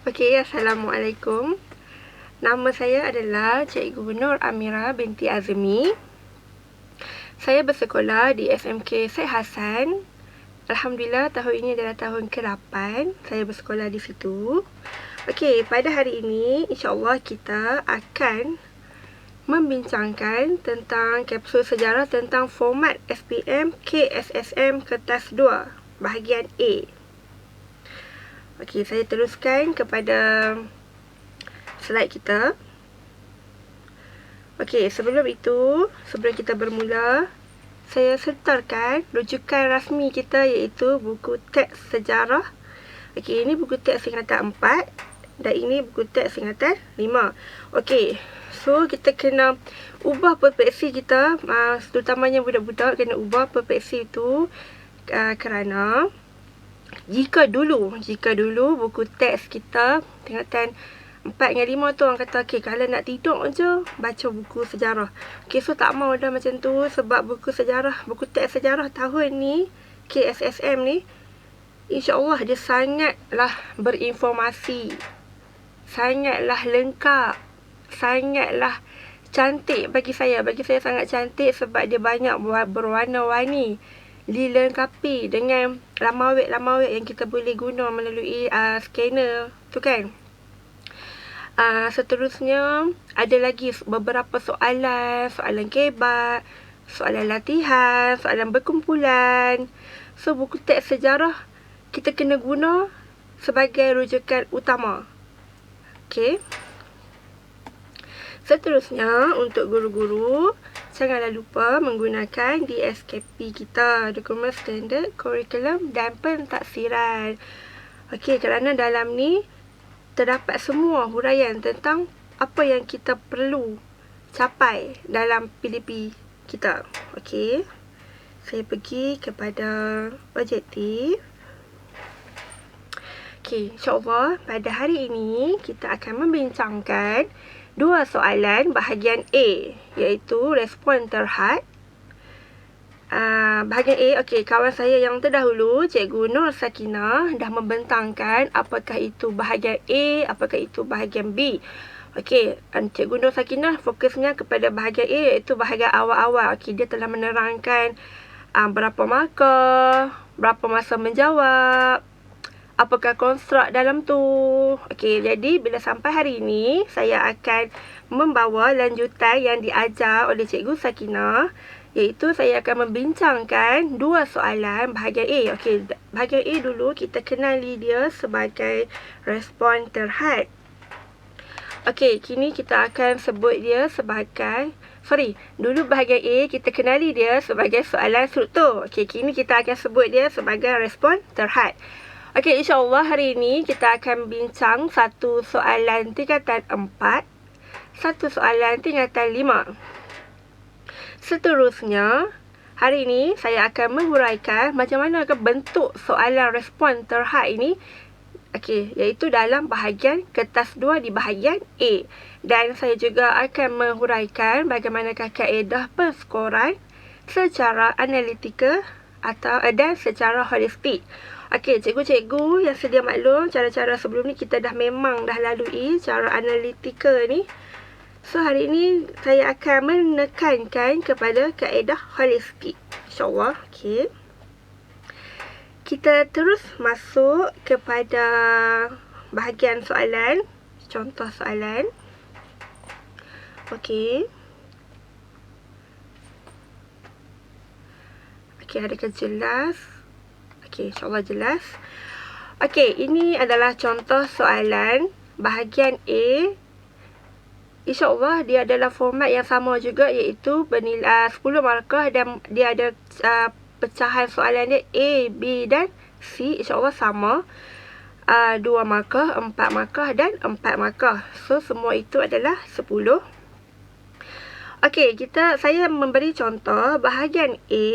Okey, Assalamualaikum. Nama saya adalah Cikgu Nur Amira binti Azmi. Saya bersekolah di SMK Syed Hassan. Alhamdulillah, tahun ini adalah tahun ke-8 saya bersekolah di situ. Okey, pada hari ini insya-Allah kita akan membincangkan tentang kapsul sejarah tentang format SPM KSSM Kertas 2 bahagian A. Okey, saya teruskan kepada slide kita. Okey, sebelum kita bermula, saya sertakan rujukan rasmi kita iaitu buku teks sejarah. Okey, ini buku teks tingkatan 4 dan ini buku teks tingkatan 5. Okey, so kita kena ubah perspektif kita, terutamanya budak-budak kena ubah perspektif itu kerana jika dulu buku teks kita tingkatan 4 dengan 5 tu orang kata okey, kalau nak tidur je baca buku sejarah. Okey, so tak mau dah macam tu sebab buku teks sejarah tahun ni KSSM ni insya-Allah dia sangatlah berinformasi, sangatlah lengkap, sangatlah cantik bagi saya. Bagi saya sangat cantik sebab dia banyak berwarna-warni, dilengkapi dengan lamawet-lamawet yang kita boleh guna melalui scanner tu kan. Seterusnya ada lagi beberapa soalan kebat, soalan latihan, soalan berkumpulan. So buku teks sejarah kita kena guna sebagai rujukan utama. Okey. Seterusnya untuk guru-guru, janganlah lupa menggunakan DSKP kita, Dokumen Standard Kurikulum dan Pentaksiran. Okey, kerana dalam ni terdapat semua huraian tentang apa yang kita perlu capai dalam PDP kita. Okey. Saya pergi kepada objektif. Okey, insya-Allah pada hari ini kita akan membincangkan 2 soalan bahagian A iaitu respon terhad. Bahagian A, okey, kawan saya yang terdahulu, Cikgu Nur Sakinah dah membentangkan apakah itu bahagian A, apakah itu bahagian B. Okey, Cikgu Nur Sakinah fokusnya kepada bahagian A iaitu bahagian awal-awal. Okey, dia telah menerangkan berapa markah, berapa masa menjawab, apakah konstruk dalam tu. Okey, jadi bila sampai hari ini saya akan membawa lanjutan yang diajar oleh Cikgu Sakinah, iaitu saya akan membincangkan 2 soalan bahagian A. Okey, bahagian A dulu kita kenali dia sebagai respon terhad. Okey, kini kita akan sebut dia sebagai dulu bahagian A kita kenali dia sebagai soalan struktur. Okey, kini kita akan sebut dia sebagai respon terhad. Okey, insya-Allah hari ini kita akan bincang satu soalan tingkatan 4, satu soalan tingkatan 5. Seterusnya, hari ini saya akan menghuraikan macam mana bentuk soalan respon terhad ini. Okey, iaitu dalam bahagian kertas 2 di bahagian A. Dan saya juga akan menghuraikan bagaimanakah kaedah penskoran secara analitikal dan secara holistik. Okey, cikgu-cikgu yang sedia maklum, cara-cara sebelum ni kita memang dah lalui cara analitikal ni. So, hari ini saya akan menekankan kepada kaedah holistik, insya-Allah. Okey. Kita terus masuk kepada bahagian soalan, contoh soalan. Okey. Okey, adakah jelas? Okey, insya-Allah jelas. Okey, ini adalah contoh soalan bahagian A. InsyaAllah dia adalah format yang sama juga iaitu bernilai 10 markah dan dia ada pecahan soalan dia A, B dan C. InsyaAllah sama. 2 markah, 4 markah dan 4 markah. So, semua itu adalah 10. Okey, saya memberi contoh bahagian A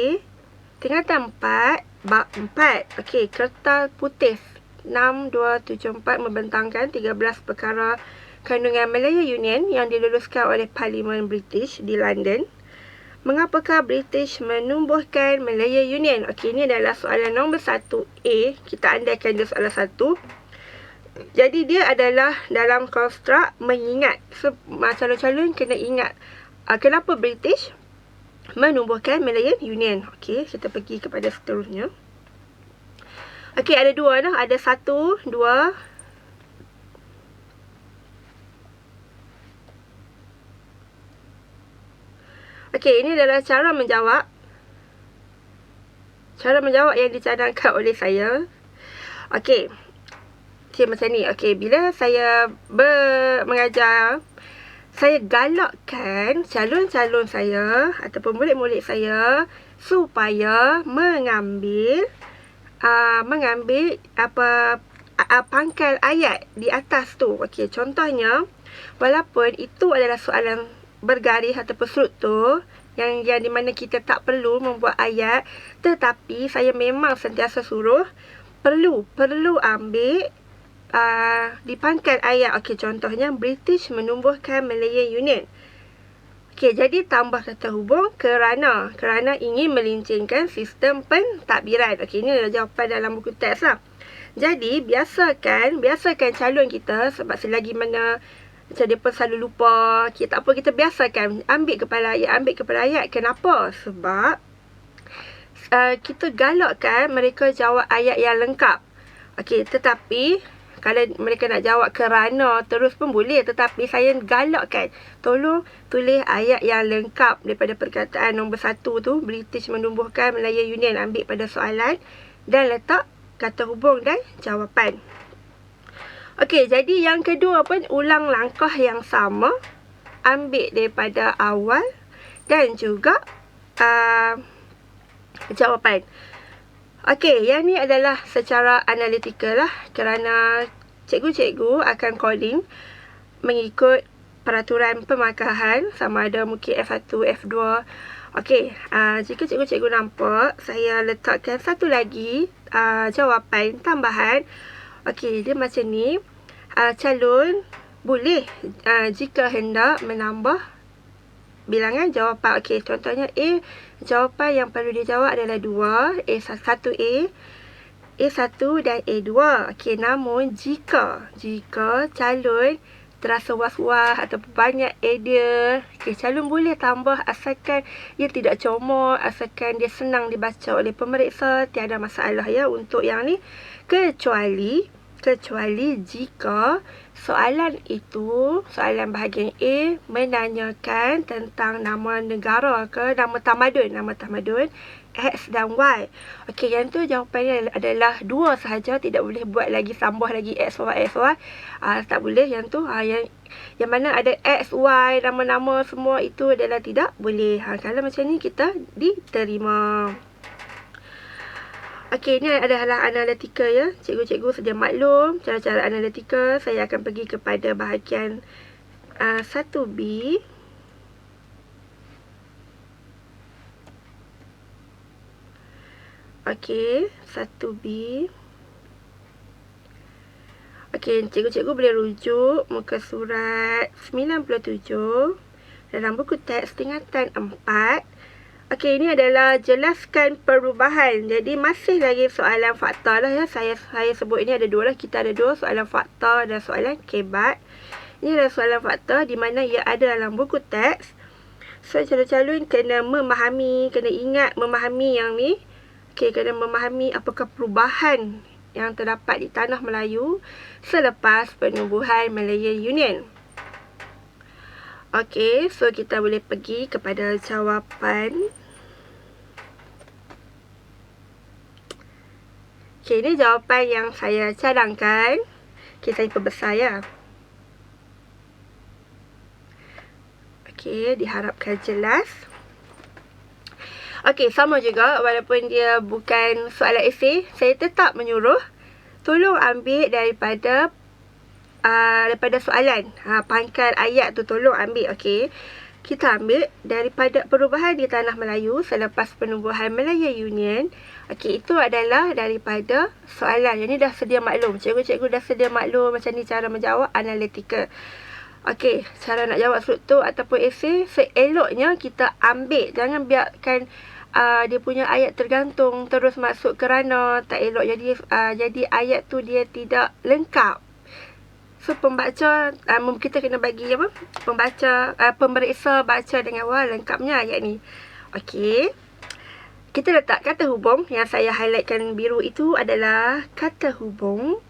tingkatan 4 bab 4. Okey, kertas putih 6274 membentangkan 13 perkara kandungan Malaya Union yang diluluskan oleh Parlimen British di London. Mengapakah British menumbuhkan Malaya Union? Okey, ini adalah soalan nombor 1A. Kita andaikan dia soalan 1. Jadi dia adalah dalam konstruk mengingat. So, calon-calon kena ingat kenapa British menumbuhkan Malayan Union. Okey, kita pergi kepada seterusnya. Okey, ada dua dah. Ada 1, 2. Okey, ini adalah cara menjawab. Cara menjawab yang dicadangkan oleh saya. Okey. Okay, macam ni. Okey, bila saya mengajar, saya galakkan calon-calon saya ataupun murid-murid saya supaya mengambil pangkal ayat di atas tu. Okey, contohnya, walaupun itu adalah soalan bergaris ataupun struktur yang di mana kita tak perlu membuat ayat, tetapi saya memang sentiasa suruh perlu ambil di pangkal ayat. Okey, contohnya British menumbuhkan Malayan Union. Okey, jadi tambah kata hubung kerana ingin melincingkan sistem pentadbiran. Okey, ini adalah jawapan dalam buku teks lah. Jadi biasakan calon kita, sebab selagi mana macam dia pun selalu lupa. Okay, tak apa, kita biasakan ambil kepala ayat. Kenapa? Sebab kita galakkan mereka jawab ayat yang lengkap. Okey, tetapi kalau mereka nak jawab kerana terus pun boleh, tetapi saya galakkan tolong tulis ayat yang lengkap daripada perkataan nombor 1 tu, British menumbuhkan Malayan Union, ambil pada soalan dan letak kata hubung dan jawapan. Okey, jadi yang kedua pun ulang langkah yang sama, ambil daripada awal dan juga jawapan. Okey, yang ni adalah secara analitikal lah, kerana cikgu-cikgu akan calling mengikut peraturan pemarkahan, sama ada mungkin F1, F2. Okey, jika cikgu-cikgu nampak, saya letakkan satu lagi jawapan tambahan. Okey, dia macam ni. Calon boleh jika hendak menambah bilangan jawapan. Okey, contohnya A, jawapan yang perlu dijawab adalah 2, A1A, A1 dan A2. Okey, namun jika calon terasa was-was ataupun banyak idea, okey, calon boleh tambah asalkan ia tidak comot, asalkan dia senang dibaca oleh pemeriksa, tiada masalah ya untuk yang ni. Kecuali jika soalan itu, soalan bahagian A menanyakan tentang nama negara ke nama tamadun X dan Y. Okey, yang tu jawapannya adalah 2 sahaja, tidak boleh buat lagi, tambah lagi X, Y. Tak boleh yang tu. Yang mana ada X, Y, nama-nama semua itu adalah tidak boleh. Kalau macam ni kita diterima. Okey, ini adalah analitika ya. Cikgu-cikgu sedia maklum cara-cara analitika. Saya akan pergi kepada bahagian 1B. Okey, 1B. Okey, cikgu-cikgu boleh rujuk muka surat 97 dalam buku teks tingkatan 4. Okey, ini adalah jelaskan perubahan. Jadi masih lagi soalan fakta lah ya. Saya sebut ini ada 2 lah. Kita ada 2 soalan fakta dan soalan kebat. Ini adalah soalan fakta di mana ia ada dalam buku teks. So, calon-calon kena ingat memahami yang ni. Okey, kena memahami apakah perubahan yang terdapat di tanah Melayu selepas penubuhan Malayan Union. Okey, so kita boleh pergi kepada jawapan. Okey, ini jawapan yang saya cadangkan. Okey, saya perbesar ya. Okey, diharapkan jelas. Okey, sama juga walaupun dia bukan soalan esei, saya tetap menyuruh tolong ambil daripada soalan. Pangkal ayat tu tolong ambil. Okey, kita ambil daripada perubahan di tanah Melayu selepas penubuhan Malayan Union. Okey, itu adalah daripada soalan. Yang ni dah sedia maklum. Cikgu-cikgu dah sedia maklum macam ni cara menjawab analitika. Okey, cara nak jawab struktur ataupun esei, seeloknya kita ambil. Jangan biarkan dia punya ayat tergantung terus masuk kerana tak elok. Jadi ayat tu dia tidak lengkap. So pembaca kita kena bagi apa? Pemeriksa baca dengan wal lengkapnya ayat ni. Okey. Kita letak kata hubung yang saya highlightkan biru itu adalah kata hubung.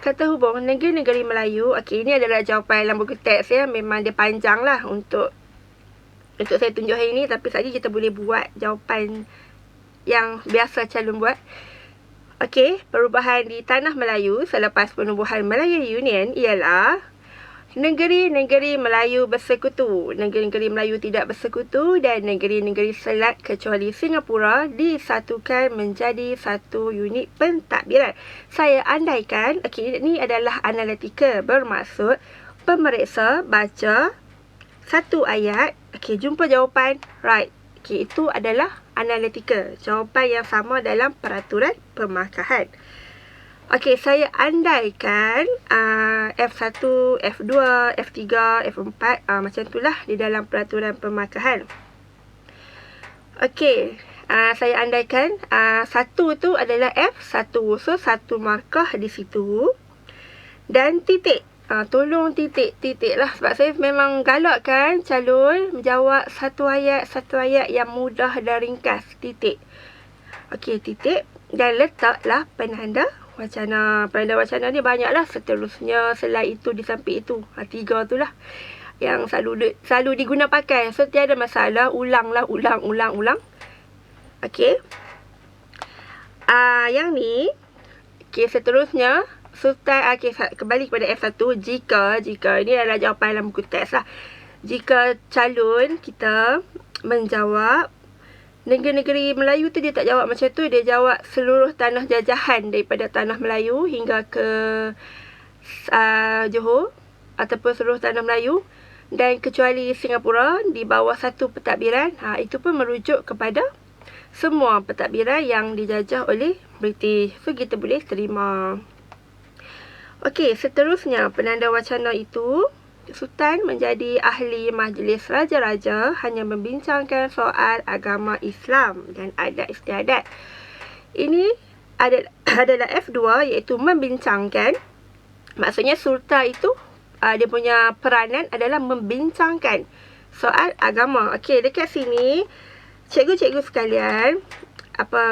Kata hubung negeri-negeri Melayu. Okey, ini adalah jawapan dalam buku teks ya. Memang dia panjang lah untuk saya tunjuk hari ni, tapi saja kita boleh buat jawapan yang biasa calon buat. Okey, perubahan di Tanah Melayu selepas penubuhan Malaya Union ialah negeri-negeri Melayu bersekutu, negeri-negeri Melayu tidak bersekutu dan negeri-negeri Selat kecuali Singapura disatukan menjadi satu unit pentadbiran. Saya andaikan, okey, ini adalah analitika, bermaksud pemeriksa baca satu ayat, okey, jumpa jawapan right. Okey, itu adalah analitika, jawapan yang sama dalam peraturan pemarkahan. Okey, saya andaikan F1, F2, F3, F4 macam itulah di dalam peraturan pemarkahan. Okey, saya andaikan satu tu adalah F1, so satu markah di situ dan titik. Tolong titik lah, sebab saya memang galakkan calon menjawab satu ayat yang mudah dan ringkas. Titik. Okey, titik dan letaklah penanda wacana. Penanda wacana ni banyaklah, seterusnya, selain itu, di samping itu. 3 tu lah yang selalu diguna pakai. So tiada masalah, ulanglah, ulang. Okey. Yang ni, okey, seterusnya Sultan, kembali kepada F1. Jika ini adalah jawapan dalam buku teks lah. Jika calon kita menjawab negeri-negeri Melayu tu, dia tak jawab macam tu. Dia jawab seluruh tanah jajahan daripada tanah Melayu hingga ke Johor ataupun seluruh tanah Melayu dan kecuali Singapura di bawah satu pentadbiran. Itu pun merujuk kepada semua pentadbiran yang dijajah oleh British. So kita boleh terima. Okey, seterusnya penanda wacana itu, Sultan menjadi ahli majlis raja-raja hanya membincangkan soal agama Islam dan adat istiadat. Ini adalah F2, iaitu membincangkan. Maksudnya Sultan itu dia punya peranan adalah membincangkan soal agama. Okey, dekat sini cikgu-cikgu sekalian,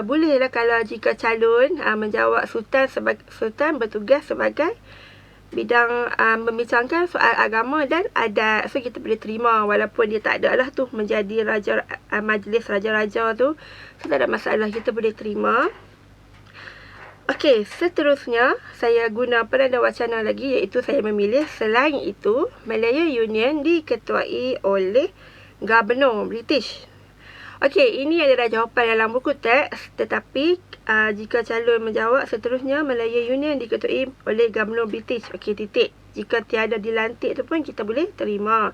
bolehlah kalau jika calon menjawab Sultan bertugas sebagai bidang membincangkan soal agama dan adat. So kita boleh terima walaupun dia tak ada lah tu menjadi majlis raja-raja tu. So tak ada masalah, kita boleh terima. Okey, seterusnya saya guna penanda wacana lagi, iaitu saya memilih selain itu Malaya Union diketuai oleh Gubernur British. Okey, ini adalah jawapan dalam buku teks, tetapi jika calon menjawab seterusnya Malaya Union diketuai oleh Gubernur British. Okey, titik. Jika tiada dilantik tu pun kita boleh terima.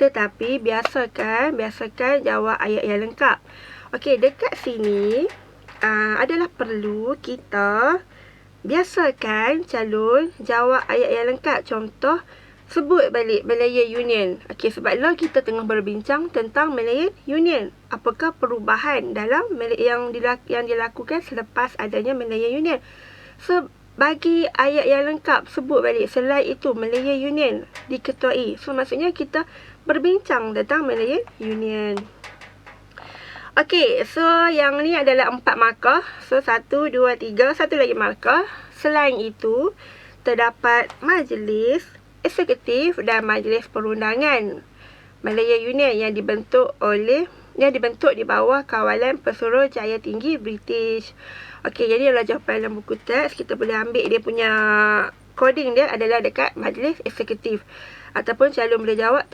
Tetapi biasakan jawab ayat yang lengkap. Okey, dekat sini adalah perlu kita biasakan calon jawab ayat yang lengkap. Contoh, sebut balik Malaya Union. Okey, sebablah kita tengah berbincang tentang Malaya Union. Apakah perubahan dalam yang dilakukan selepas adanya Malaya Union? So, bagi ayat yang lengkap, sebut balik. Selain itu, Malaya Union diketuai. So, maksudnya kita berbincang tentang Malaya Union. Okey, so yang ni adalah 4 markah. So, 1, 2, 3, satu lagi markah. Selain itu, terdapat majlis eksekutif dan majlis perundangan Malaya Union yang dibentuk di bawah kawalan Pesuruhjaya Tinggi British. Okey, jadi adalah jawapan dalam buku teks. Kita boleh ambil dia punya coding dia adalah dekat majlis eksekutif. Ataupun calon boleh jawab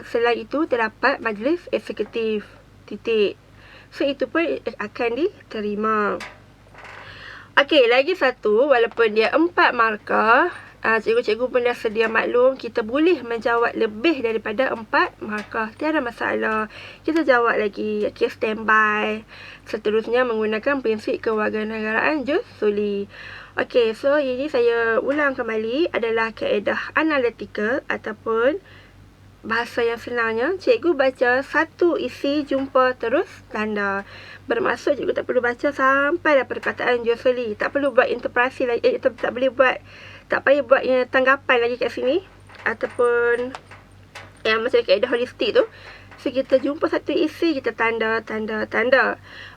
selain itu terdapat majlis eksekutif. Titik. So itu pun akan diterima. Okey, lagi satu, walaupun dia 4 markah, cikgu-cikgu pun dah sedia maklum, kita boleh menjawab lebih daripada 4 markah. Tiada masalah. Kita jawab lagi. Okey, standby. Seterusnya menggunakan prinsip kewarganegaraan jus soli. Okey, so ini saya ulang kembali adalah kaedah analitika ataupun bahasa yang senangnya, cikgu baca satu isi jumpa terus tanda. Bermaksud cikgu tak perlu baca sampai dah perkataan jus soli. Tak perlu buat interpretasi lagi. Tak boleh buat Tak payah buat yang tanggapan lagi kat sini. Ataupun yang macam kaedah holistik tu. So, kita jumpa satu isi, kita tanda.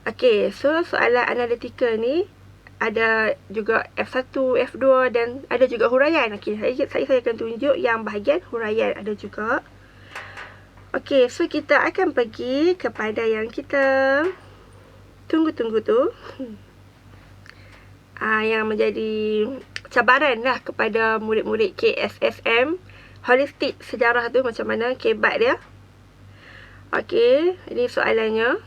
Okey, so soalan analitikal ni ada juga F1, F2 dan ada juga huraian. Okey, saya akan tunjuk yang bahagian huraian ada juga. Okey, so kita akan pergi kepada yang kita tunggu-tunggu tu. Yang menjadi cabaran lah kepada murid-murid KSSM. Holistik sejarah tu macam mana kebat dia. Okey, ini soalannya.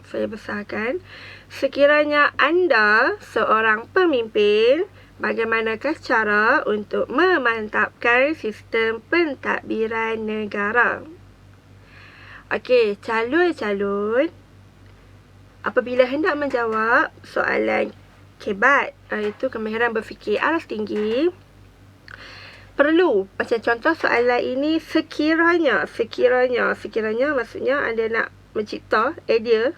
Saya besarkan. Sekiranya anda seorang pemimpin, bagaimanakah cara untuk memantapkan sistem pentadbiran negara? Okey, calon-calon apabila hendak menjawab soalan kebat, iaitu kemahiran berfikir aras tinggi, perlu, macam contoh soalan ini, sekiranya maksudnya anda nak mencipta idea,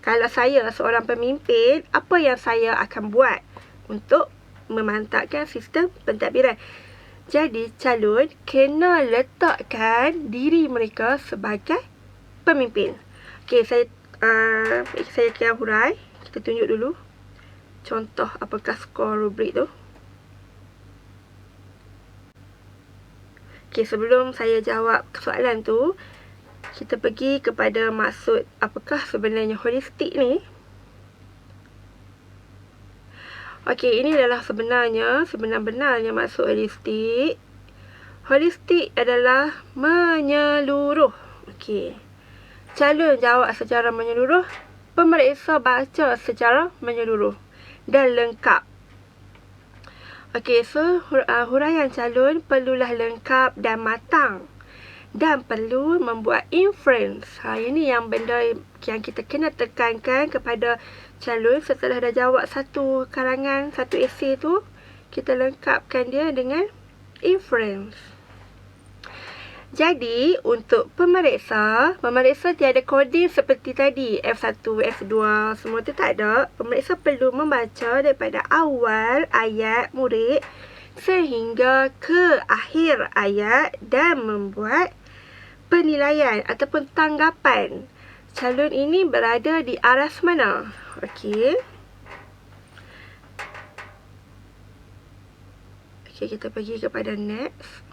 kalau saya seorang pemimpin, apa yang saya akan buat untuk memantapkan sistem pentadbiran. Jadi calon kena letakkan diri mereka sebagai pemimpin. Okey, saya akan hurai. Kita tunjuk dulu contoh apakah skor rubrik tu. Okey, sebelum saya jawab soalan tu, kita pergi kepada maksud apakah sebenarnya holistik ni. Okey, ini adalah sebenar-benarnya maksud holistik. Holistik adalah menyeluruh. Okey. Calon jawab secara menyeluruh, pemeriksa baca secara menyeluruh dan lengkap. Okey, so huraian calon perlulah lengkap dan matang dan perlu membuat inference. Ini yang benda yang kita kena tekankan kepada calon setelah dah jawab satu karangan, satu esei tu, kita lengkapkan dia dengan inference. Jadi, untuk pemeriksa tiada koding seperti tadi, F1, F2, semua tu tak ada. Pemeriksa perlu membaca daripada awal ayat murid sehingga ke akhir ayat dan membuat penilaian ataupun tanggapan. Calon ini berada di aras mana? Okey. Okey, kita pergi kepada next.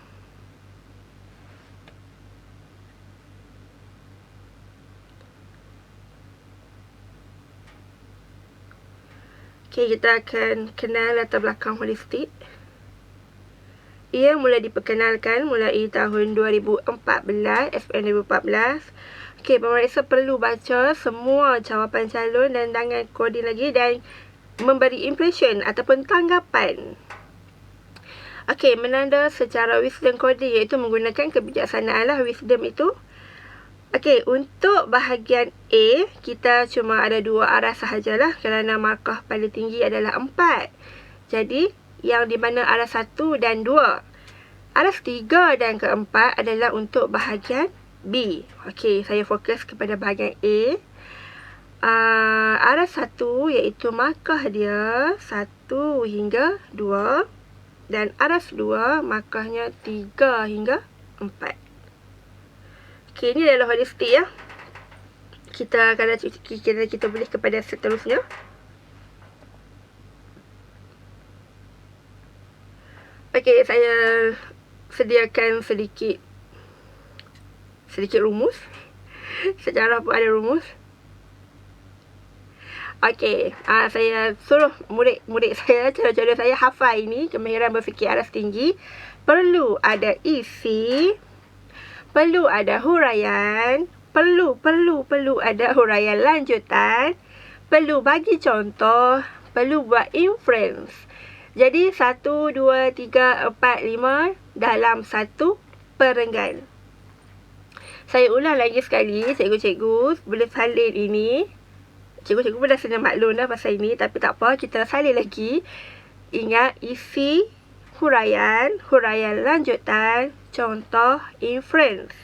Okey, kita akan kenal latar belakang holistik. Ia mula diperkenalkan mulai tahun 2014, SPM 2014. Okey, pemeriksa perlu baca semua jawapan calon dan jangan koding lagi dan memberi impression ataupun tanggapan. Okey, menanda secara wisdom coding iaitu menggunakan kebijaksanaan lah wisdom itu. Okey, untuk bahagian A, kita cuma ada 2 aras sahajalah kerana markah paling tinggi adalah 4. Jadi, yang di mana aras 1 dan 2. Aras 3 dan keempat adalah untuk bahagian B. Okey, saya fokus kepada bahagian A. Aras 1 iaitu markah dia 1 hingga 2. Dan aras 2 markahnya 3 hingga 4. Okey, ini adalah holistik ya. Kita boleh kepada seterusnya. Okey, saya sediakan sedikit rumus. Sejarah pun ada rumus. Okey, saya suruh murid saya, calon-calon saya hafal ini, kemahiran berfikir aras tinggi. Perlu ada isi, perlu ada huraian, perlu ada huraian lanjutan, perlu bagi contoh, perlu buat inference. Jadi 1, 2, 3, 4, 5 dalam satu perenggan. Saya ulang lagi sekali, cikgu-cikgu boleh salin ini. Cikgu-cikgu pun dah senang maklum dah pasal ini, tapi tak apa, kita salin lagi. Ingat isi, huraian lanjutan, contoh, inference.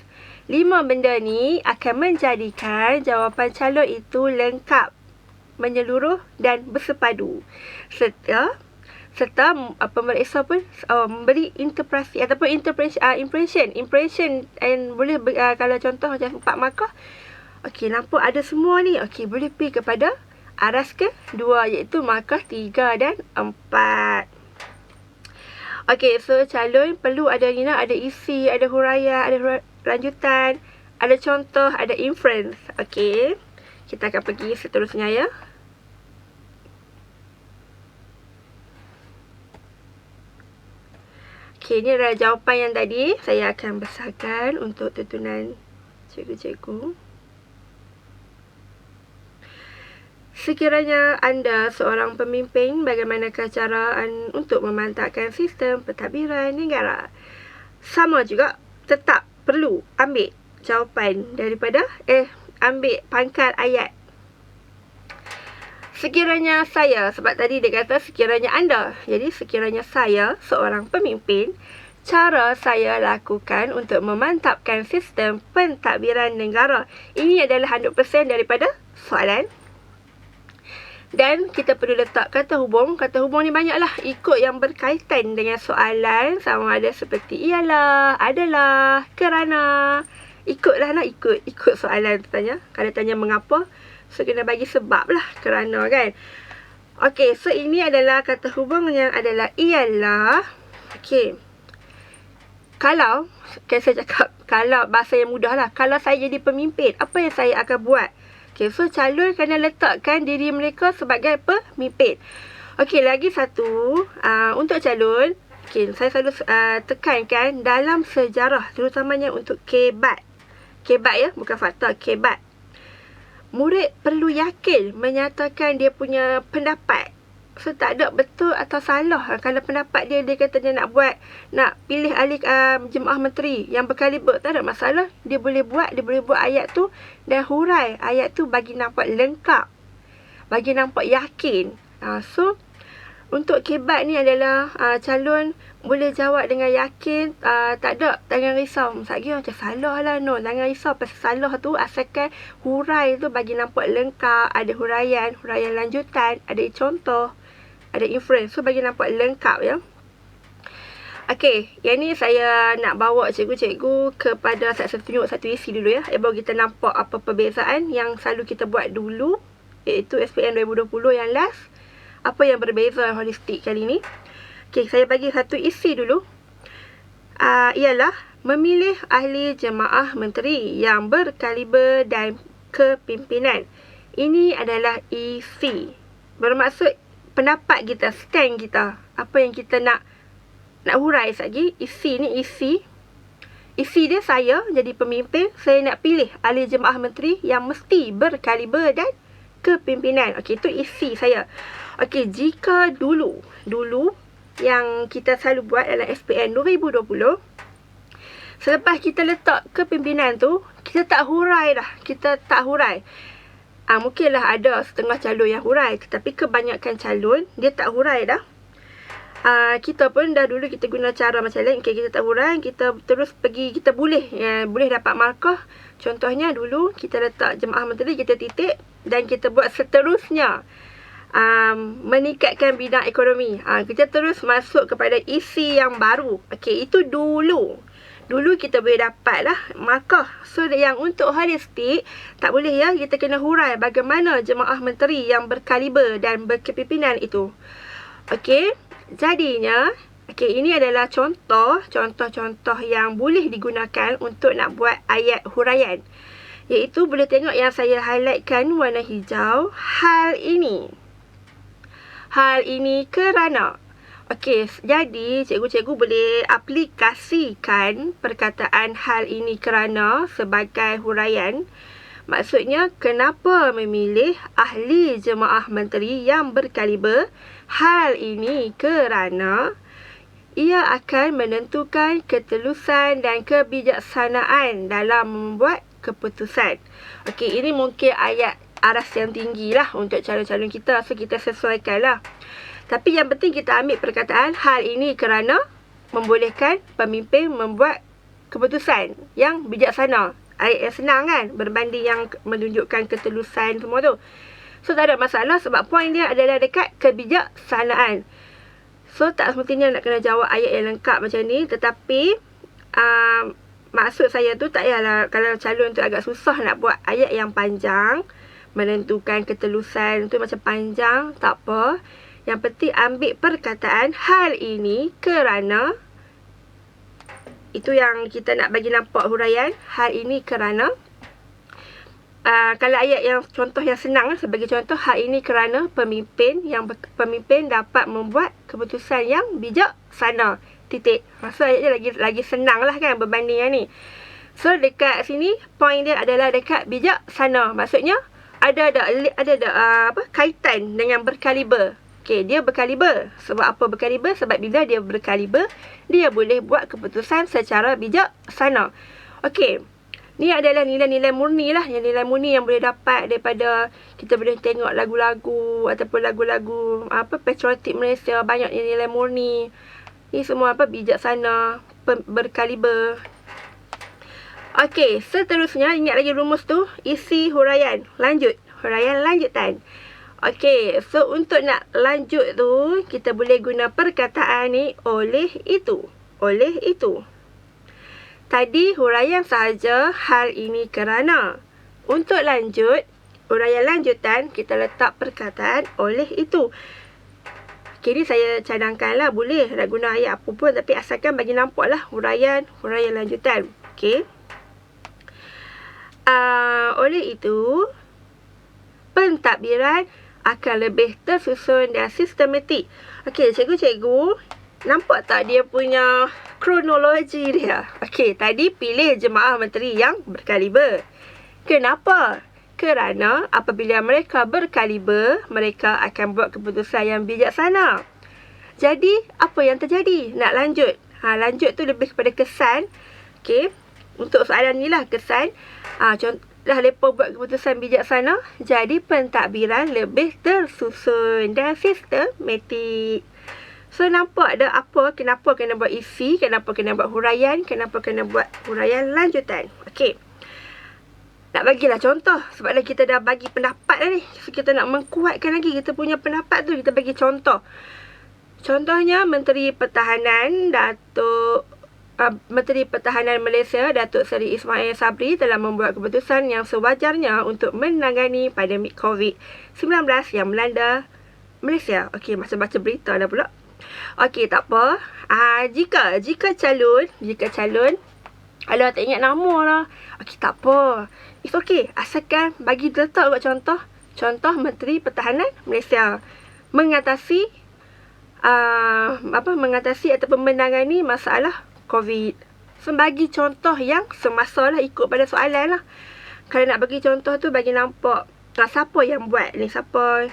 5 benda ni akan menjadikan jawapan calon itu lengkap, menyeluruh dan bersepadu. serta pemeriksa pun memberi interpretasi ataupun impression and boleh kalau contoh macam 4 markah. Okey, nampak ada semua ni. Okey, boleh pergi kepada aras kedua iaitu markah 3 dan 4. Okey, so calon perlu ada isi, ada huraian, ada lanjutan, ada contoh, ada inference. Okey, kita akan pergi seterusnya ya. Okey, ini adalah jawapan yang tadi. Saya akan besarkan untuk tuntunan cikgu-cikgu. Sekiranya anda seorang pemimpin, bagaimanakah cara untuk memantapkan sistem pentadbiran negara? Sama juga, tetap perlu ambil jawapan daripada ambil pangkal ayat. Sekiranya saya, sebab tadi dia kata sekiranya anda. Jadi sekiranya saya seorang pemimpin, cara saya lakukan untuk memantapkan sistem pentadbiran negara. Ini adalah 100% daripada soalan. Dan kita perlu letak kata hubung. Kata hubung ni banyaklah. Ikut yang berkaitan dengan soalan. Sama ada seperti ialah, adalah, kerana. Ikutlah nak ikut soalan tu tanya. Kalau tanya mengapa, so kena bagi sebab lah. Kerana kan. Okey, so ini adalah kata hubung yang adalah ialah. Okey. Kalau, kan saya cakap, kalau bahasa yang mudah lah. Kalau saya jadi pemimpin, apa yang saya akan buat? Okay, so calon kena letakkan diri mereka sebagai pemimpin. Okey, lagi satu. Untuk calon, okay, saya selalu tekankan dalam sejarah, terutamanya untuk kebat. Kebat ya, bukan fakta, kebat. Murid perlu yakin menyatakan dia punya pendapat. So, tak ada betul atau salah. Kalau pendapat dia kata dia nak pilih ahli jemaah menteri yang berkaliber, tak ada masalah. Dia boleh buat ayat tu dan hurai ayat tu bagi nampak lengkap. Bagi nampak yakin. So, untuk kebat ni adalah calon boleh jawab dengan yakin. Tak ada, jangan risau. Maksudnya macam salah lah. No, jangan risau pasal salah tu. Asalkan hurai tu bagi nampak lengkap. Ada huraian lanjutan, ada contoh, ada inference. So, bagi nampak lengkap ya. Okey, yang ni saya nak bawa cikgu-cikgu kepada saya tunjuk satu isi dulu ya. Baru kita nampak apa perbezaan yang selalu kita buat dulu, iaitu SPM 2020 yang last. Apa yang berbeza holistik kali ni. Okey, saya bagi satu isi dulu. Ialah memilih ahli jemaah menteri yang berkaliber dan kepimpinan. Ini adalah isi. Bermaksud pendapat kita, stand kita. Apa yang kita nak hurai lagi. Isi ni isi. Isi dia saya jadi pemimpin. Saya nak pilih ahli jemaah menteri yang mesti berkaliber dan kepimpinan. Okey, itu isi saya. Okey, jika dulu yang kita selalu buat dalam SPM 2020, selepas kita letak kepimpinan tu, kita tak hurai dah. Kita tak hurai. Mungkinlah ada setengah calon yang hurai, tetapi kebanyakan calon dia tak hurai dah. Kita pun dah dulu kita guna cara macam lain. Okay, kita tak hurai, kita terus pergi, kita boleh dapat markah. Contohnya dulu kita letak jemaah menteri, kita titik dan kita buat seterusnya. Meningkatkan bidang ekonomi. Kita terus masuk kepada isi yang baru. Okey, itu dulu kita boleh dapat lah markah. So, yang untuk holistik, tak boleh ya. Kita kena hurai bagaimana jemaah menteri yang berkaliber dan berkepimpinan itu. Okey, jadinya, okey, ini adalah contoh-contoh yang boleh digunakan untuk nak buat ayat huraian. Iaitu boleh tengok yang saya highlightkan warna hijau. Hal ini kerana. Okey, jadi cikgu-cikgu boleh aplikasikan perkataan hal ini kerana sebagai huraian. Maksudnya, kenapa memilih ahli jemaah menteri yang berkaliber? Hal ini kerana ia akan menentukan ketelusan dan kebijaksanaan dalam membuat keputusan. Okey, ini mungkin ayat aras yang tinggi lah untuk calon-calon kita. So, kita sesuaikan lah. Tapi yang penting kita ambil perkataan hal ini kerana membolehkan pemimpin membuat keputusan yang bijaksana. Ayat yang senang kan? Berbanding yang menunjukkan ketelusan semua tu. So, tak ada masalah sebab poin dia adalah dekat kebijaksanaan. So tak semestinya nak kena jawab ayat yang lengkap macam ni. Tetapi maksud saya tu tak payahlah kalau calon tu agak susah nak buat ayat yang panjang, menentukan ketelusan tu macam panjang, tak apa. Yang penting ambil perkataan hal ini kerana. Itu yang kita nak bagi nampak huraian. Hal ini kerana. Kalau ayat yang contoh yang senang, sebagai contoh, hal ini kerana pemimpin dapat membuat keputusan yang bijaksana. Titik. Maksud ayatnya lagi senang lah kan berbanding yang ni. So dekat sini point dia adalah dekat bijaksana. Maksudnya ada kaitan dengan berkaliber. Okey, dia berkaliber. Sebab apa berkaliber? Sebab bila dia berkaliber, dia boleh buat keputusan secara bijaksana. Okey. Ni adalah nilai-nilai murni lah. Yang nilai murni yang boleh dapat daripada kita boleh tengok lagu-lagu ataupun lagu-lagu patriotik Malaysia. Banyak nilai murni. Ni semua bijaksana, berkaliber. Okey, seterusnya ingat lagi rumus tu. Isi huraian. Lanjut. Huraian lanjutan. Okey, so untuk nak lanjut tu, kita boleh guna perkataan ni oleh itu. Oleh itu. Tadi huraian sahaja, hal ini kerana. Untuk lanjut, huraian lanjutan, kita letak perkataan oleh itu. Okay, ni saya cadangkanlah, boleh nak guna ayat apa pun, tapi asalkan bagi nampak lah huraian lanjutan. Okay. Oleh itu, pentadbiran akan lebih tersusun dan sistematik. Okey, cikgu-cikgu, nampak tak dia punya kronologi dia? Okey, tadi pilih jemaah menteri yang berkaliber. Kenapa? Kerana apabila mereka berkaliber, mereka akan buat keputusan yang bijaksana. Jadi, apa yang terjadi? Nak lanjut. Lanjut tu lebih kepada kesan. Okey, untuk soalan ni lah kesan. Dah mereka buat keputusan bijaksana, jadi pentadbiran lebih tersusun dan sistematik. So nampak ada apa, kenapa kena buat isi, kenapa kena buat huraian, kenapa kena buat huraian lanjutan. Okey. Nak bagilah contoh, sebab kita dah bagi pendapat dah ni. So kita nak mengkuatkan lagi kita punya pendapat tu, kita bagi contoh. Contohnya Menteri Pertahanan Menteri Pertahanan Malaysia Datuk Seri Ismail Sabri telah membuat keputusan yang sewajarnya untuk menangani pandemik COVID-19 yang melanda Malaysia. Okey, macam baca berita dah pula. Okey, tak apa. Jika calon alah, tak ingat nama lah. Okey, tak apa. It's okay. Asalkan bagi letak buat contoh. Contoh Menteri Pertahanan Malaysia mengatasi ataupun menangani masalah COVID. So, bagi contoh yang semasa lah, ikut pada soalan lah. Kalau nak bagi contoh tu, bagi nampak siapa yang buat ni, siapa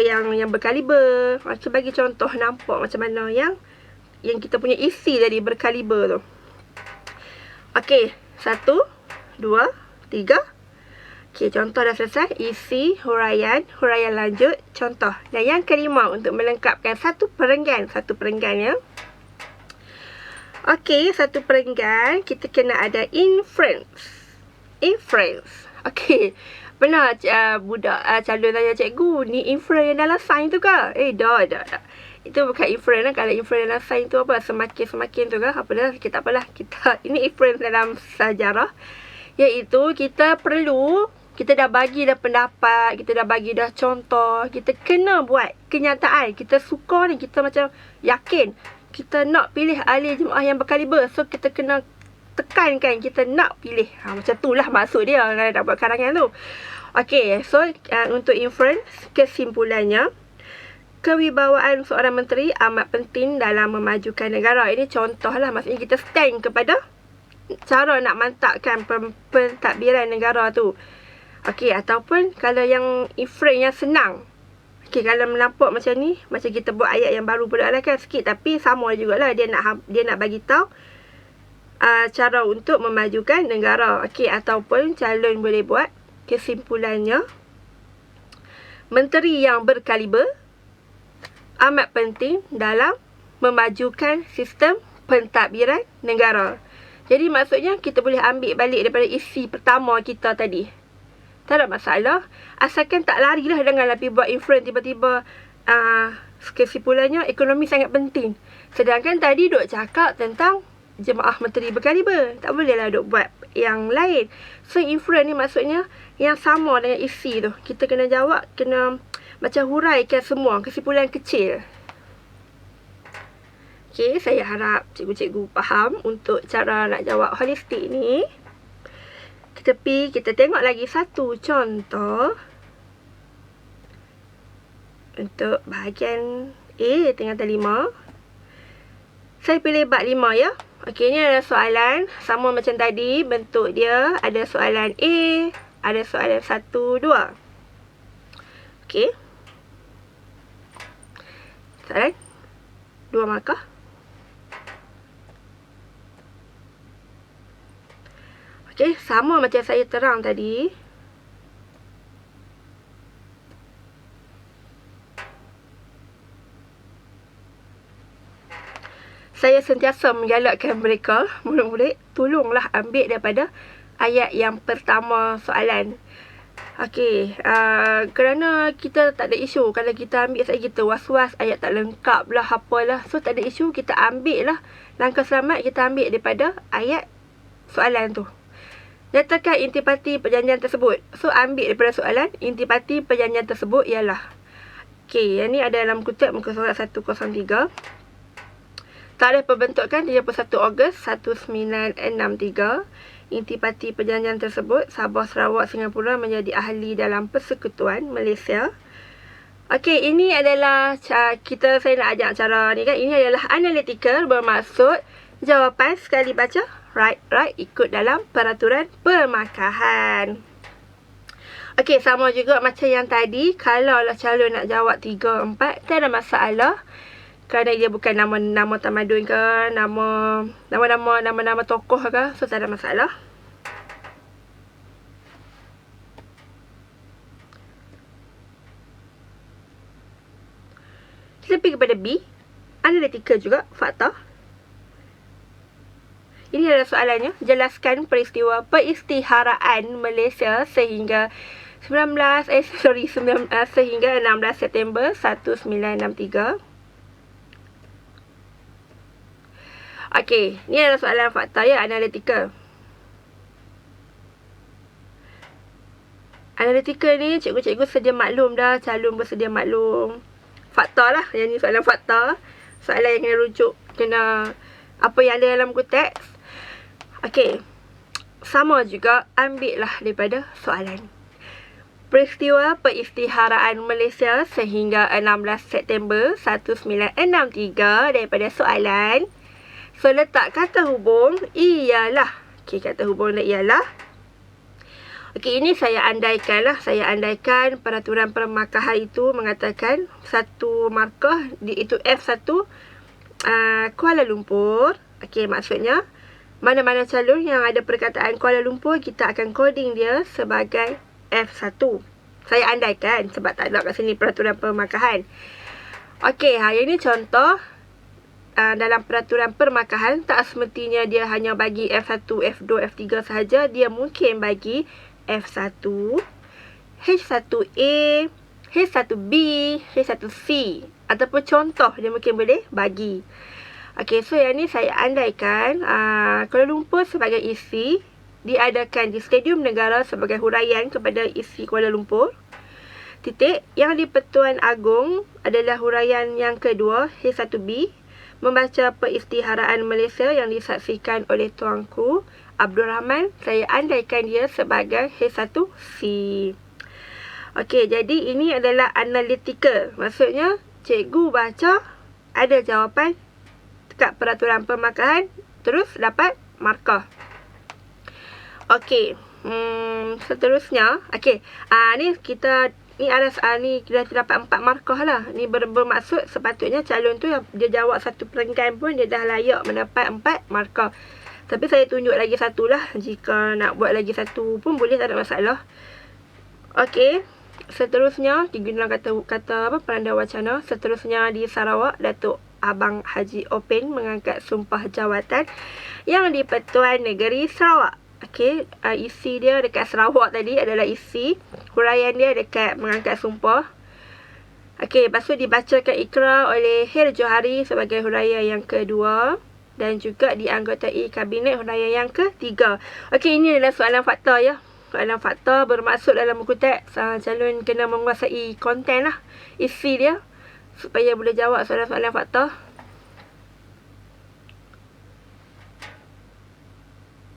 yang berkaliber. So, bagi contoh nampak macam mana yang kita punya isi tadi berkaliber tu. Okey, 1, 2, 3. Okey, contoh dah selesai. Isi, huraian lanjut, contoh. Dan yang kelima, untuk melengkapkan satu perenggan ya. Okey, satu perenggan, kita kena ada inference. Okey, pernah budak calon tanya cikgu, ni inference yang dalam sains tu ke? Dah. Itu bukan inference lah. Kalau inference dalam sains tu apa? Semakin tu ke? Apa dah? Tak apalah. Ini inference dalam sejarah. Iaitu kita dah bagi dah pendapat, kita dah bagi dah contoh, kita kena buat kenyataan. Kita suka ni, kita macam yakin kita nak pilih ahli jemaah yang berkaliber. So, kita kena tekankan kita nak pilih. Macam tu lah maksud dia kalau nak buat karangan tu. Okey, so untuk inference, kesimpulannya, kewibawaan seorang menteri amat penting dalam memajukan negara. Ini contoh lah, maksudnya kita stand kepada cara nak mantapkan pentadbiran negara tu. Okey, ataupun kalau yang inference yang senang. Okey, kalau nampak macam ni, macam kita buat ayat yang baru pula lah kan sikit, tapi sama jugalah dia nak bagi tahu cara untuk memajukan negara. Okey, ataupun calon boleh buat kesimpulannya, menteri yang berkaliber amat penting dalam memajukan sistem pentadbiran negara. Jadi maksudnya kita boleh ambil balik daripada isi pertama kita tadi. Tak ada masalah. Asalkan tak larilah dengan lebih buat inference tiba-tiba Kesimpulannya, ekonomi sangat penting. Sedangkan tadi duk cakap tentang jemaah menteri berkaliber. Tak bolehlah duk buat yang lain. So, inference ni maksudnya yang sama dengan isi tu. Kita kena jawab, kena macam huraikan semua kesimpulan kecil. Okay, saya harap cikgu-cikgu faham untuk cara nak jawab holistik ni. Kita tengok lagi satu contoh. Untuk bahagian A tingkatan 5. Saya pilih bab 5 ya. Okey, ni adalah soalan sama macam tadi. Bentuk dia ada soalan A, ada soalan 1, 2. Okey. Soalan 2 markah. Okey, sama macam saya terang tadi. Saya sentiasa menggalakkan mereka, murid-murid, tolonglah ambil daripada ayat yang pertama soalan. Okey, kerana kita tak ada isu. Kalau kita ambil saja kita was-was, ayat tak lengkap lah, apalah. So, tak ada isu, kita ambil lah. Langkah selamat, kita ambil daripada ayat soalan tu. Nyatakan intipati perjanjian tersebut. So, ambil daripada soalan, intipati perjanjian tersebut ialah. Okey, yang ni ada dalam kutip muka surat 103. Tarikh pembentukan 31 Ogos 1963. Intipati perjanjian tersebut, Sabah, Sarawak, Singapura menjadi ahli dalam Persekutuan Malaysia. Okey, ini adalah saya nak ajak cara ni kan. Ini adalah analytical, bermaksud jawapan sekali baca right ikut dalam peraturan permakahan. Okey, sama juga macam yang tadi. Kalau lah calon nak jawab 3, 4, tak ada masalah. Kerana dia bukan nama-nama tamadun ke, nama-nama tokoh ke, so tak ada masalah. Kita pergi kepada B, analytical juga, fakta. Ini adalah soalannya. Jelaskan peristiwa peristiharaan Malaysia sehingga sehingga 16 September 1963. Okey, ni adalah soalan fakta ya, analytical. Analytical ni cikgu-cikgu sedia maklum dah, calon pun sedia maklum. Fakta lah, yang ni soalan fakta. Soalan yang kena rujuk, kena apa yang ada dalam buku teks. Okey, sama juga, ambil lah daripada soalan. Peristiwa peristiharaan Malaysia sehingga 16 September 1963 daripada soalan. So, letak kata hubung ialah. Okey, kata hubung ialah. Okey, ini saya andaikan lah. Saya andaikan peraturan permakahan itu mengatakan satu markah, itu F1 Kuala Lumpur. Okey, maksudnya mana-mana calon yang ada perkataan Kuala Lumpur, kita akan coding dia sebagai F1. Saya andaikan sebab tak ada kat sini peraturan permakahan. Okey, yang ini contoh. Dalam peraturan permakahan, tak semestinya dia hanya bagi F1, F2, F3 sahaja. Dia mungkin bagi F1, H1A, H1B, H1C. Ataupun contoh dia mungkin boleh bagi. Okey, so yang ni saya andaikan Kuala Lumpur sebagai isi, diadakan di Stadium Negara sebagai huraian kepada isi Kuala Lumpur. Titik. Yang di Pertuan Agong adalah huraian yang kedua, H1B. Membaca peristiharaan Malaysia yang disaksikan oleh tuanku Abdul Rahman, saya andaikan dia sebagai H1C. Okey, jadi ini adalah analytical. Maksudnya, cikgu baca, ada jawapan dekat peraturan permakahan, terus dapat markah. Okey, seterusnya. Okey, ni dah dapat 4 markah lah. Ni bermaksud sepatutnya calon tu dia jawab satu perenggan pun dia dah layak mendapat 4 markah. Tapi saya tunjuk lagi satu lah. Jika nak buat lagi satu pun boleh, tak ada masalah. Okey, seterusnya digunakan kata peranda wacana. Seterusnya di Sarawak, Datuk Abang Haji Opin mengangkat sumpah jawatan yang di Pertuan Negeri Sarawak. Okey, isi dia dekat Sarawak tadi adalah isi. Huraian dia dekat mengangkat sumpah. Okey, lepas tu dibacakan ikrar oleh Her Johari sebagai huraian yang kedua dan juga dianggotai Kabinet huraian yang ketiga. Okey, ini adalah soalan fakta ya. Soalan fakta bermaksud dalam buku teks calon kena menguasai konten lah, isi dia, supaya boleh jawab soalan-soalan fakta.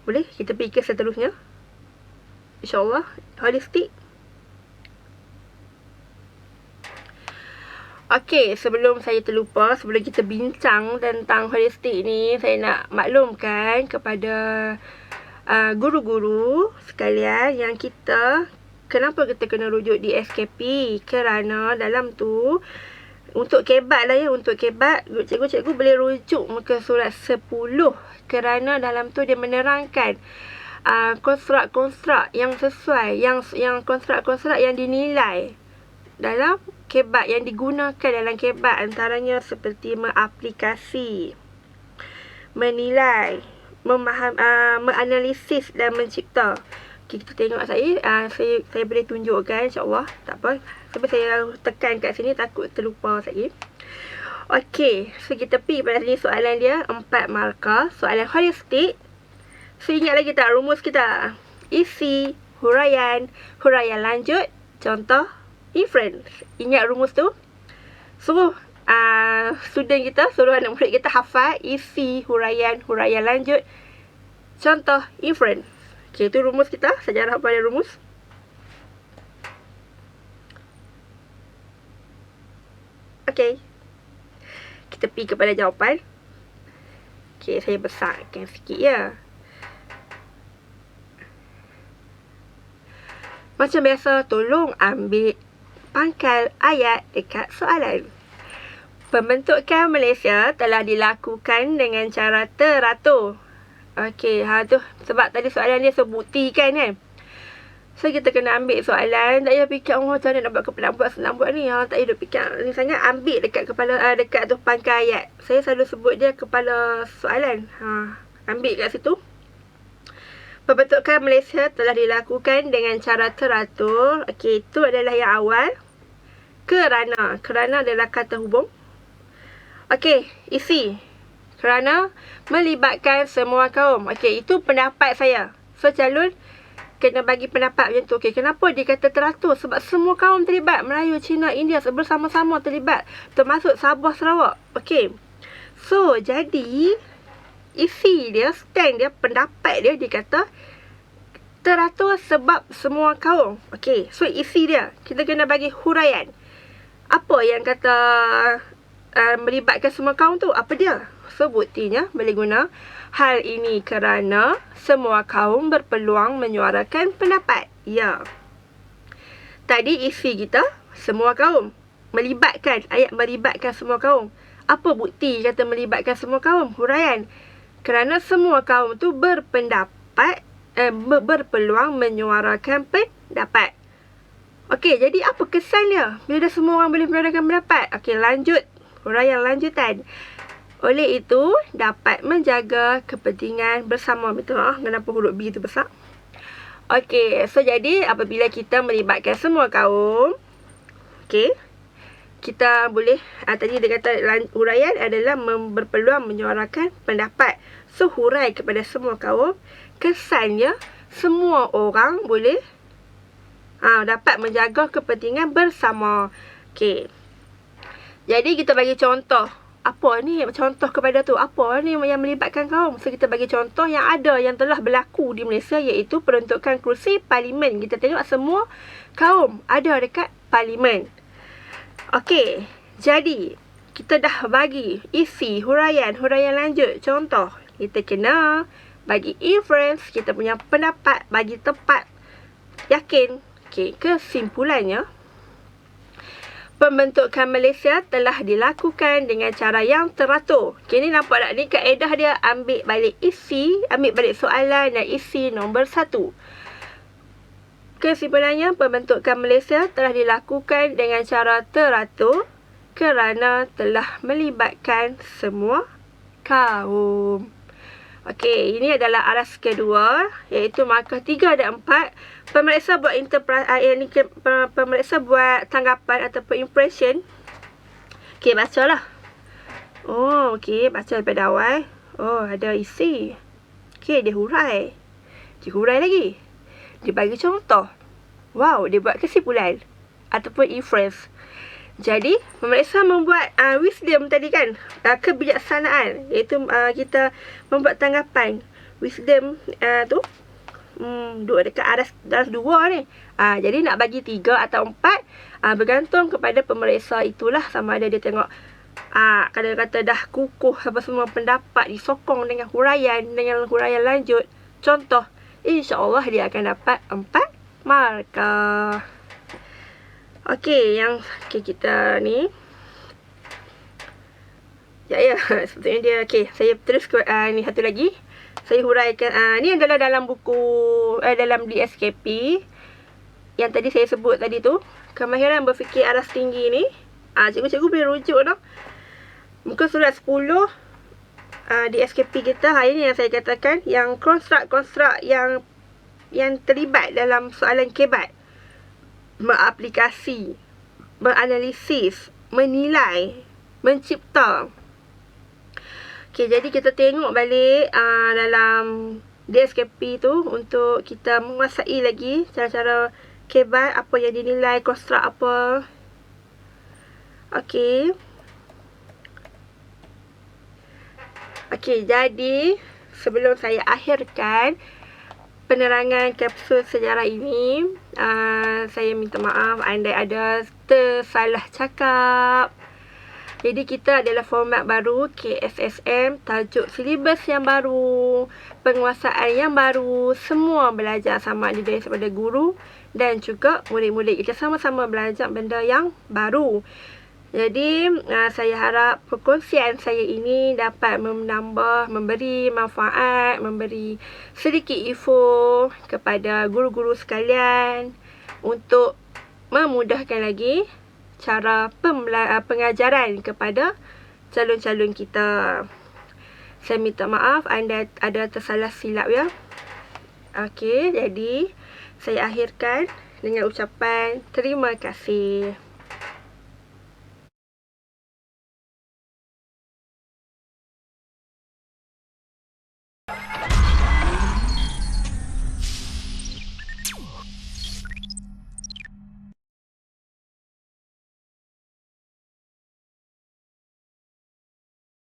Boleh kita pergi ke seterusnya, InsyaAllah. Holistik. Okey, sebelum saya terlupa, sebelum kita bincang tentang holistik ni, saya nak maklumkan kepada guru-guru sekalian yang kenapa kita kena rujuk di SKP. Kerana dalam tu, untuk kebat lah ya, untuk kebat, cikgu-cikgu boleh rujuk muka surat 10. Kerana dalam tu dia menerangkan konstruk-konstruk yang sesuai, yang konstruk-konstruk yang dinilai dalam kebat, yang digunakan dalam kebat, antaranya seperti mengaplikasi, menilai, menganalisis dan mencipta. Okay, kita tengok saya boleh tunjukkan, insyaAllah. Tak apa, sebab saya tekan kat sini takut terlupa saya. Okey, so kita pergi pada sini. Soalan dia 4 markah, soalan holistik. So ingat lagi tak rumus kita? Isi, huraian, huraian lanjut, contoh, inference. Ingat rumus tu? Suruh student kita, suruh anak murid kita hafal isi, huraian, huraian lanjut, contoh, inference. Okey, itu rumus kita, sejarah pada rumus. Okey, kita pergi kepada jawapan. Okey, saya besarkan sikit ya. Macam biasa, tolong ambil pangkal ayat dekat soalan. Pembentukan Malaysia telah dilakukan dengan cara teratur. Okey, tu sebab tadi soalan dia sebuktikan kan. So kita kena ambil soalan, tak payah fikir macam mana nak buat ni. Tak payah fikir ni sangat, ambil dekat kepala, dekat tu pangkal ayat. Saya selalu sebut dia kepala soalan. Ambil kat situ. Pembentukan Malaysia telah dilakukan dengan cara teratur. Okey, itu adalah yang awal. Kerana adalah kata hubung. Okey, isi. Kerana melibatkan semua kaum. Okey, itu pendapat saya. So, calon kena bagi pendapat macam tu. Okey, kenapa dia kata teratur? Sebab semua kaum terlibat. Melayu, Cina, India bersama-sama terlibat. Termasuk Sabah, Sarawak. Okey. So, jadi isi dia, stand dia, pendapat dia, dia kata teratur sebab semua kaum. Okey, so isi dia, kita kena bagi huraian. Apa yang kata melibatkan semua kaum tu? Apa dia? So, buktinya boleh guna hal ini kerana semua kaum berpeluang menyuarakan pendapat. Ya. Tadi isi kita, semua kaum. Melibatkan, ayat melibatkan semua kaum. Apa bukti kata melibatkan semua kaum? Huraian. Kerana semua kaum tu berpendapat, berpeluang menyuarakan pendapat. Okey, jadi apa kesan dia bila dah semua orang boleh menyuarakan pendapat? Okey, lanjut. Huraian lanjutan. Oleh itu, dapat menjaga kepentingan bersama. Betul kenapa huruf B tu besar? Okey, so jadi apabila kita melibatkan semua kaum, okey, kita boleh, tadi dia kata huraian adalah berpeluang menyuarakan pendapat. So, hurai kepada semua kaum. Kesannya, semua orang boleh dapat menjaga kepentingan bersama. Okey. Jadi, kita bagi contoh. Apa ni contoh kepada tu? Apa ni yang melibatkan kaum? So, kita bagi contoh yang ada, yang telah berlaku di Malaysia, iaitu peruntukan kerusi parlimen. Kita tengok semua kaum ada dekat parlimen. Okey, jadi kita dah bagi isi, huraian, huraian lanjut, contoh. Kita kena bagi inference, kita punya pendapat, bagi tepat, yakin. Okey, kesimpulannya, pembentukan Malaysia telah dilakukan dengan cara yang teratur. Okey, ni nampak tak? Ni kaedah dia, ambil balik isi, ambil balik soalan dan isi nombor 1. Kesimpulannya, pembentukan Malaysia telah dilakukan dengan cara teratur kerana telah melibatkan semua kaum. Okey, ini adalah aras kedua, iaitu markah 3 dan 4. Pemeriksa buat pemeriksa buat tanggapan ataupun impression Okey, bacalah. Oh, okey, baca daripada awal. Oh, ada isi. Okey, dia hurai. Dia hurai lagi. Dia bagi contoh. Wow, dia buat kesimpulan ataupun inference. Jadi, pemeriksa membuat wisdom tadi kan, kebijaksanaan, iaitu kita membuat tanggapan. Wisdom tu duduk dekat atas 2 ni. Jadi nak bagi 3 atau 4 bergantung kepada pemeriksa itulah, sama ada dia tengok kata-kata dah kukuh apa semua pendapat disokong dengan huraian lanjut, contoh, insya-Allah dia akan dapat 4 markah. Okey, kita ni ya sebetulnya dia. Okey, saya terus ni satu lagi. Saya huraikan ni adalah dalam buku dalam DSKP yang tadi saya sebut tadi tu, kemahiran berfikir aras tinggi ni. Cikgu-cikgu boleh rujuk dah. Muka surat 10 DSKP kita hari ni yang saya katakan, yang konstruk yang terlibat dalam soalan kebat, mengaplikasi, menganalisis, menilai, mencipta. Okey, jadi kita tengok balik dalam DSKP tu untuk kita menguasai lagi cara-cara kebat, apa yang dinilai, konstruk apa. Okey. Okey, jadi sebelum saya akhirkan penerangan kapsul sejarah ini, saya minta maaf andai ada tersalah cakap. Jadi kita adalah format baru, KSSM, tajuk silibus yang baru, penguasaan yang baru, semua belajar sama ada daripada guru dan juga murid-murid. Kita sama-sama belajar benda yang baru. Jadi, saya harap perkongsian saya ini dapat menambah, memberi manfaat, memberi sedikit info kepada guru-guru sekalian untuk memudahkan lagi cara pengajaran kepada calon-calon kita. Saya minta maaf anda ada tersalah silap ya. Okey, jadi saya akhirkan dengan ucapan terima kasih.